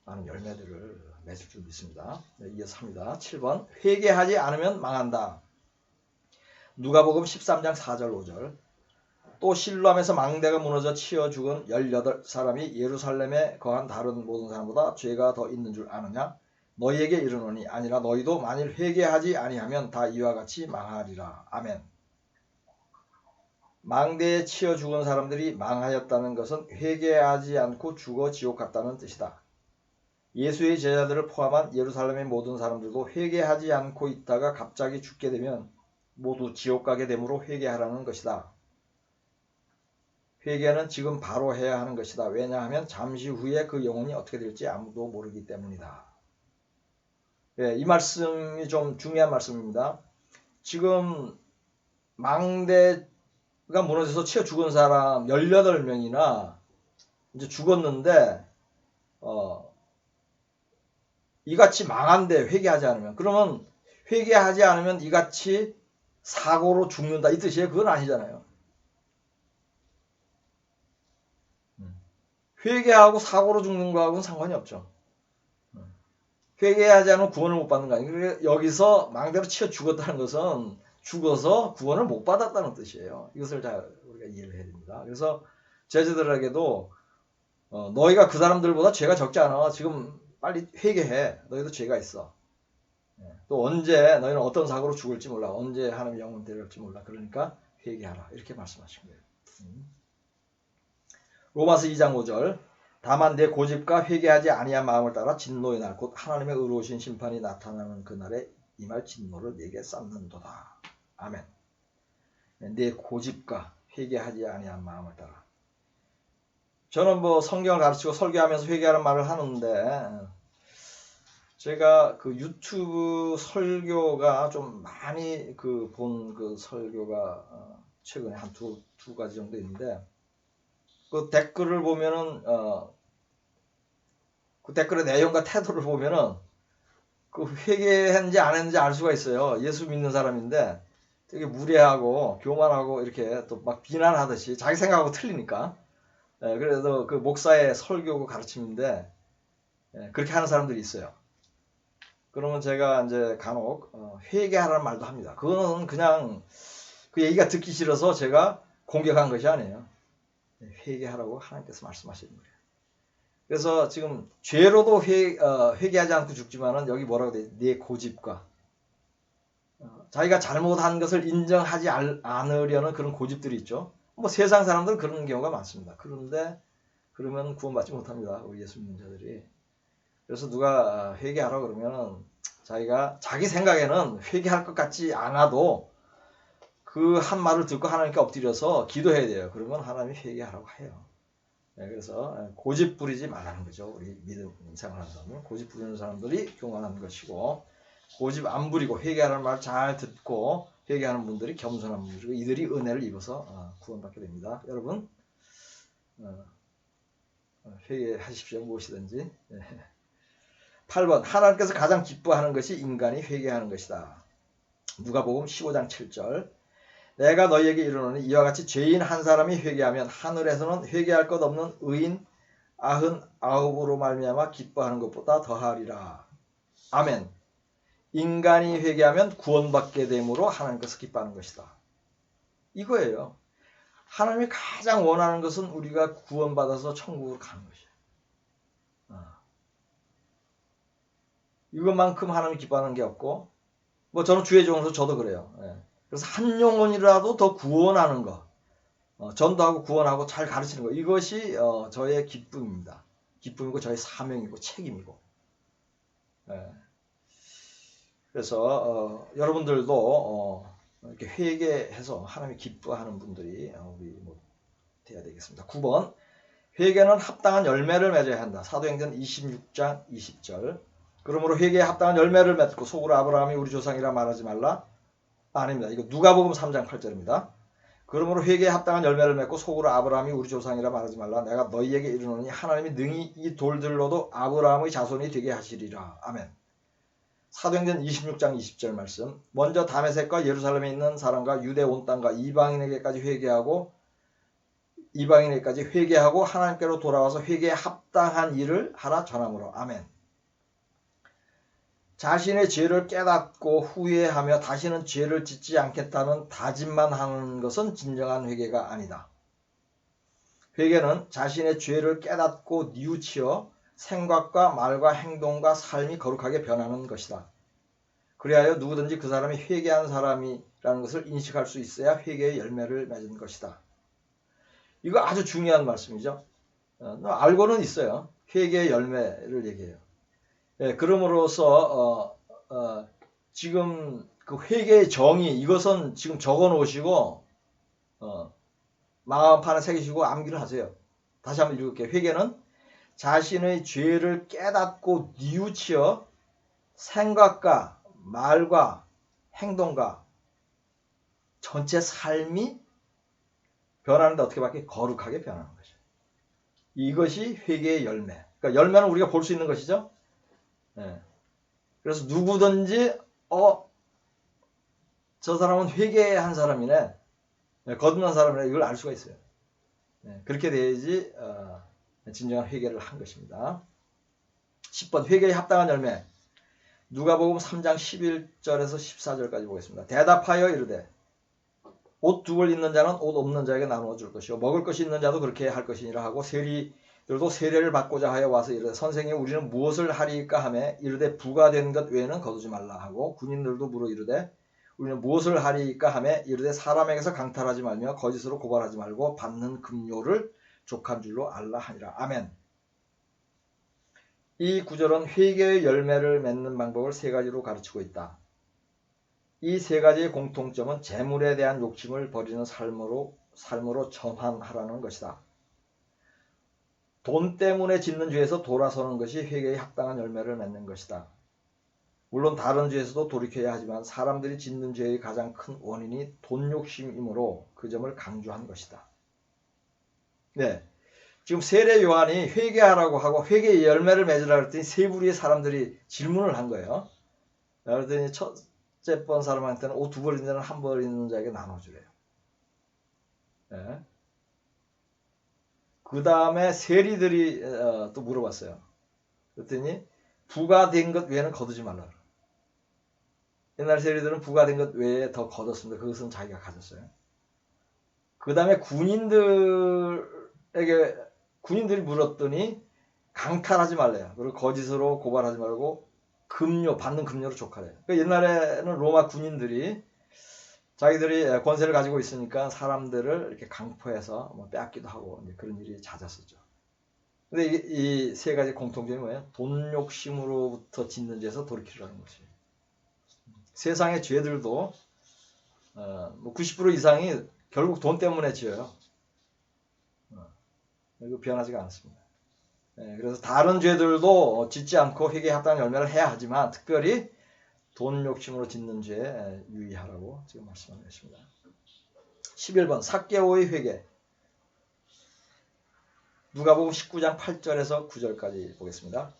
많은 열매들을 맺을 줄 믿습니다. 이어서 합니다. 7번 회개하지 않으면 망한다. 누가복음 13장 4절 5절. 또 실로암에서 망대가 무너져 치어 죽은 18사람이 예루살렘에 거한 다른 모든 사람보다 죄가 더 있는 줄 아느냐? 너희에게 이르노니 아니라 너희도 만일 회개하지 아니하면 다 이와 같이 망하리라. 아멘. 망대에 치여 죽은 사람들이 망하였다는 것은 회개하지 않고 죽어 지옥 갔다는 뜻이다. 예수의 제자들을 포함한 예루살렘의 모든 사람들도 회개하지 않고 있다가 갑자기 죽게 되면 모두 지옥 가게 되므로 회개하라는 것이다. 회개는 지금 바로 해야 하는 것이다. 왜냐하면 잠시 후에 그 영혼이 어떻게 될지 아무도 모르기 때문이다. 이 말씀이 좀 중요한 말씀입니다. 지금 망대가 무너져서 치여 죽은 사람 18명이나 이제 죽었는데 이같이 망한데 회개하지 않으면, 그러면 회개하지 않으면 이같이 사고로 죽는다 이 뜻이에요? 그건 아니잖아요. 회개하고 사고로 죽는 거하고는 상관이 없죠. 회개하지 않으면 구원을 못 받는 거 아니에요. 그러니까 여기서 망대로 치여 죽었다는 것은 죽어서 구원을 못 받았다는 뜻이에요. 이것을 잘 우리가 이해를 해야 됩니다. 그래서 제자들에게도 너희가 그 사람들보다 죄가 적지 않아. 지금 빨리 회개해. 너희도 죄가 있어. 또 언제 너희는 어떤 사고로 죽을지 몰라. 언제 하나님 영혼 데려올지 몰라. 그러니까 회개하라. 이렇게 말씀하신 거예요. 로마서 2장 5절. 다만 내 고집과 회개하지 아니한 마음을 따라 진노의 날 곧 하나님의 의로우신 심판이 나타나는 그날에 임할 진노를 내게 쌓는도다. 아멘. 내 고집과 회개하지 아니한 마음을 따라. 저는 뭐 성경을 가르치고 설교하면서 회개하는 말을 하는데 제가 그 유튜브 설교가 좀 많이 본 그 설교가 최근에 한 두 가지 정도 있는데 그 댓글을 보면은 그 댓글의 내용과 태도를 보면은 그 회개했는지 안 했는지 알 수가 있어요. 예수 믿는 사람인데 되게 무례하고 교만하고 이렇게 또 막 비난하듯이 자기 생각하고 틀리니까. 그래서 그 목사의 설교고 가르침인데 그렇게 하는 사람들이 있어요. 그러면 제가 이제 간혹 회개하라는 말도 합니다. 그거는 그냥 그 얘기가 듣기 싫어서 제가 공격한 것이 아니에요. 회개하라고 하나님께서 말씀하시는 거예요. 그래서 지금 죄로도 회개하지 않고 죽지만은 여기 뭐라고 돼? 내 고집과 자기가 잘못한 것을 인정하지 않으려는 그런 고집들이 있죠. 뭐 세상 사람들은 그런 경우가 많습니다. 그런데 그러면 구원받지 못합니다. 우리 예수 믿는 자들이. 그래서 누가 회개하라 그러면 자기가 자기 생각에는 회개할 것 같지 않아도 그 한 말을 듣고 하나님께 엎드려서 기도해야 돼요. 그러면 하나님이 회개하라고 해요. 그래서 고집 부리지 말라는 거죠. 우리 믿음 생활하는 사람은 고집 부리는 사람들이 교만한 것이고 고집 안 부리고 회개하라는 말 잘 듣고 회개하는 분들이 겸손한 분들이고 이들이 은혜를 입어서 구원받게 됩니다. 여러분 회개하십시오. 무엇이든지. 8번 하나님께서 가장 기뻐하는 것이 인간이 회개하는 것이다. 누가복음 15장 7절. 내가 너희에게 이르노니 이와 같이 죄인 한 사람이 회개하면 하늘에서는 회개할 것 없는 의인 99으로 말미암아 기뻐하는 것보다 더하리라. 아멘. 인간이 회개하면 구원받게 되므로 하나님께서 기뻐하는 것이다. 이거예요. 하나님이 가장 원하는 것은 우리가 구원받아서 천국으로 가는 것이에요. 이것만큼 하나님이 기뻐하는 게 없고 뭐 저는 주의 종으로서 저도 그래요. 그래서 한 영혼이라도 더 구원하는 거, 전도하고 구원하고 잘 가르치는 거, 이것이 저의 기쁨입니다. 기쁨이고 저의 사명이고 책임이고. 그래서 여러분들도 이렇게 회개해서 하나님이 기뻐하는 분들이 우리 돼야 되겠습니다. 9번 회개는 합당한 열매를 맺어야 한다. 사도행전 26장 20절. 그러므로 회개에 합당한 열매를 맺고 속으로 아브라함이 우리 조상이라 말하지 말라. 아닙니다. 이거 누가복음 3장 8절입니다. 그러므로 회개에 합당한 열매를 맺고 속으로 아브라함이 우리 조상이라 말하지 말라. 내가 너희에게 이르노니 하나님이 능히 이 돌들로도 아브라함의 자손이 되게 하시리라. 아멘. 사도행전 26장 20절 말씀. 먼저 다메섹과 예루살렘에 있는 사람과 유대 온 땅과 이방인에게까지 회개하고 하나님께로 돌아와서 회개에 합당한 일을 하라 전함으로. 아멘. 자신의 죄를 깨닫고 후회하며 다시는 죄를 짓지 않겠다는 다짐만 하는 것은 진정한 회개가 아니다. 회개는 자신의 죄를 깨닫고 뉘우치어 생각과 말과 행동과 삶이 거룩하게 변하는 것이다. 그리하여 누구든지 그 사람이 회개한 사람이라는 것을 인식할 수 있어야 회개의 열매를 맺은 것이다. 이거 아주 중요한 말씀이죠. 알고는 있어요. 회개의 열매를 얘기해요. 그럼으로써 지금 그 회개의 정의 이것은 지금 적어 놓으시고 마음판에 새기시고 암기를 하세요. 다시 한번 읽을게요. 회개는 자신의 죄를 깨닫고 뉘우치어 생각과 말과 행동과 전체 삶이 변하는데 어떻게 밖에 거룩하게 변하는 것이죠. 이것이 회개의 열매. 그러니까 열매는 우리가 볼 수 있는 것이죠. 그래서 누구든지 저 사람은 회개한 사람이네, 거듭난 사람이네, 이걸 알 수가 있어요. 그렇게 돼야지 진정한 회개를 한 것입니다. 10번 회개에 합당한 열매. 누가복음 3장 11절에서 14절까지 보겠습니다. 대답하여 이르되 옷 두 벌 있는 자는 옷 없는 자에게 나누어 줄 것이요 먹을 것이 있는 자도 그렇게 할 것이니라 하고 세리들도 세례를 받고자 하여 와서 이르되 선생님 우리는 무엇을 하리이까 하매 이르되 부가 된 것 외에는 거두지 말라 하고 군인들도 물어 이르되 우리는 무엇을 하리이까 하매 이르되 사람에게서 강탈하지 말며 거짓으로 고발하지 말고 받는 급료를 족한 줄로 알라 하니라. 아멘. 이 구절은 회개의 열매를 맺는 방법을 세 가지로 가르치고 있다. 이 세 가지의 공통점은 재물에 대한 욕심을 버리는 삶으로 전환하라는 것이다. 돈 때문에 짓는 죄에서 돌아서는 것이 회개의 합당한 열매를 맺는 것이다. 물론 다른 죄에서도 돌이켜야 하지만 사람들이 짓는 죄의 가장 큰 원인이 돈 욕심이므로 그 점을 강조한 것이다. 네, 지금 세례 요한이 회개하라고 하고 회개의 열매를 맺으라 그랬더니 세 부류의 사람들이 질문을 한 거예요. 그랬더니 첫째 번 사람한테는 옷 두 벌 있는 자는 한 벌 있는 자에게 나눠주래요. 네. 그 다음에 세리들이 또 물어봤어요. 그랬더니 부가된 것 외에는 거두지 말라. 옛날 세리들은 부가된 것 외에 더 거뒀습니다. 그것은 자기가 가졌어요. 그 다음에 군인들이 물었더니 강탈하지 말래요. 그리고 거짓으로 고발하지 말고 받는 금료로 족하래요. 그러니까 옛날에는 로마 군인들이 자기들이 권세를 가지고 있으니까 사람들을 이렇게 강포해서 빼앗기도 하고 그런 일이 잦았었죠. 근데 이 세 가지 공통점이 뭐예요? 돈 욕심으로부터 짓는 죄에서 돌이키라는 것이에요. 세상의 죄들도 90% 이상이 결국 돈 때문에 지어요. 이거 변하지가 않습니다. 그래서 다른 죄들도 짓지 않고 회개에 합당한 열매를 해야 하지만 특별히 돈 욕심으로 짓는 죄에 유의하라고 지금 말씀하고 계십니다. 11번 삭개오의 회개. 누가복음 19장 8절에서 9절까지 보겠습니다.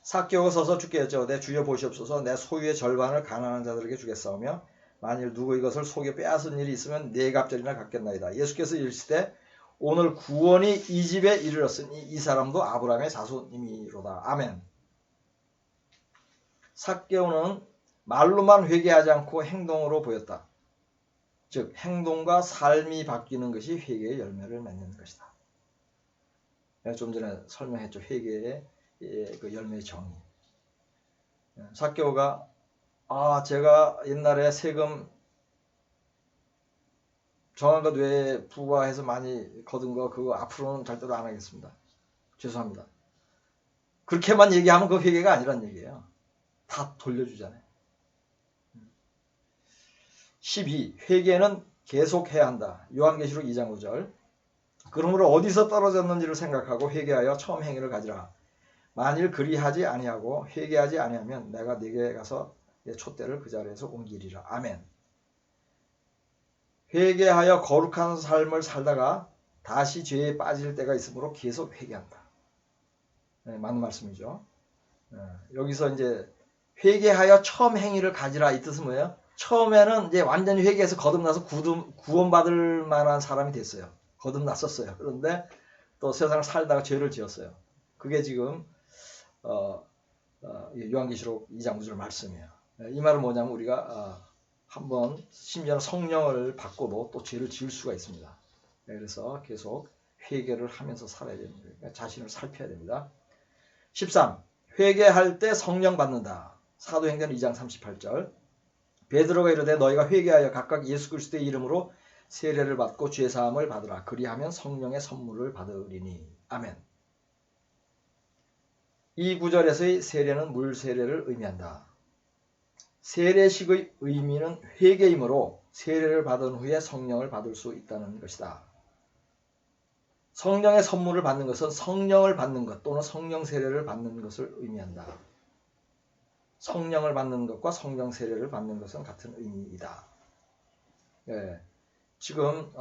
삭개오가 서서 주께 여짜오되 주여 보시옵소서 내 소유의 절반을 가난한 자들에게 주겠사오며 만일 누구 이것을 속여 빼앗은 일이 있으면 네 갑절이나 갚겠나이다. 예수께서 이르시되 오늘 구원이 이 집에 이르렀으니 이 사람도 아브라함의 자손이미로다. 아멘. 삭개오는 말로만 회개하지 않고 행동으로 보였다. 즉 행동과 삶이 바뀌는 것이 회개의 열매를 맺는 것이다. 좀 전에 설명했죠. 회개의 그 열매의 정의. 삭개오가 제가 옛날에 세금 정한 것 외에 부과해서 많이 거둔 거 그거 앞으로는 절대로 안 하겠습니다. 죄송합니다. 그렇게만 얘기하면 그 회개가 아니란 얘기예요. 다 돌려주잖아요. 12. 회개는 계속해야 한다. 요한계시록 2장 5절. 그러므로 어디서 떨어졌는지를 생각하고 회개하여 처음 행위를 가지라. 만일 그리하지 아니하고 회개하지 아니하면 내가 네게 가서 내 촛대를 그 자리에서 옮기리라. 아멘. 회개하여 거룩한 삶을 살다가 다시 죄에 빠질 때가 있으므로 계속 회개한다. 네, 맞는 말씀이죠. 여기서 이제 회개하여 처음 행위를 가지라 이 뜻은 뭐예요? 처음에는 이제 완전히 회개해서 거듭나서 구원받을 만한 사람이 됐어요. 거듭났었어요. 그런데 또 세상을 살다가 죄를 지었어요. 그게 지금 요한계시록 2장 9절 말씀이에요. 이 말은 뭐냐면 우리가 한번 심지어는 성령을 받고도 또 죄를 지을 수가 있습니다. 그래서 계속 회개를 하면서 살아야 되는 거예요. 그러니까 자신을 살펴야 됩니다. 13. 회개할 때 성령 받는다. 사도행전 2장 38절. 베드로가 이르되 너희가 회개하여 각각 예수 그리스도의 이름으로 세례를 받고 죄사함을 받으라. 그리하면 성령의 선물을 받으리니. 아멘. 이 구절에서의 세례는 물 세례를 의미한다. 세례식의 의미는 회개이므로 세례를 받은 후에 성령을 받을 수 있다는 것이다. 성령의 선물을 받는 것은 성령을 받는 것 또는 성령 세례를 받는 것을 의미한다. 성령을 받는 것과 성령 세례를 받는 것은 같은 의미이다. 지금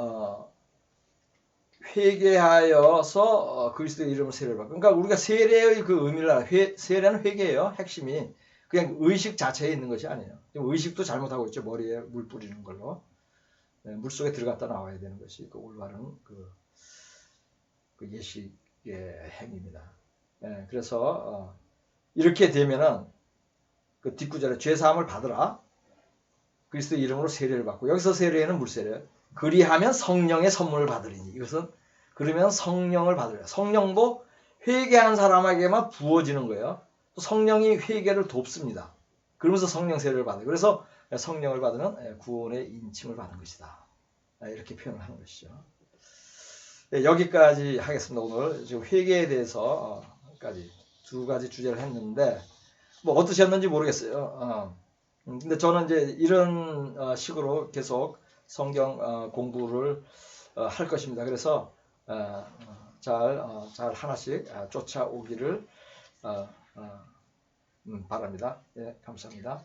회개하여서 그리스도의 이름을 세례를 받고, 그러니까 우리가 세례의 그 의미를 알아. 세례는 회개예요. 핵심이 그냥 의식 자체에 있는 것이 아니에요. 의식도 잘못하고 있죠. 머리에 물 뿌리는 걸로. 물 속에 들어갔다 나와야 되는 것이 그 올바른 그 예식의 행위입니다. 그래서 이렇게 되면은 그 뒷구절에 죄사함을 받으라. 그리스도의 이름으로 세례를 받고, 여기서 세례는 물세례. 그리하면 성령의 선물을 받으리니. 이것은 그러면 성령을 받으라. 성령도 회개한 사람에게만 부어지는 거예요. 또 성령이 회개를 돕습니다. 그러면서 성령 세례를 받아요. 그래서 성령을 받으면 구원의 인침을 받은 것이다. 이렇게 표현을 하는 것이죠. 네, 여기까지 하겠습니다. 오늘 지금 회계에 대해서까지 두 가지 주제를 했는데 뭐 어떠셨는지 모르겠어요. 근데 저는 이제 이런 식으로 계속 성경 공부를 할 것입니다. 그래서 잘 하나씩 쫓아오기를 바랍니다. 예, 감사합니다.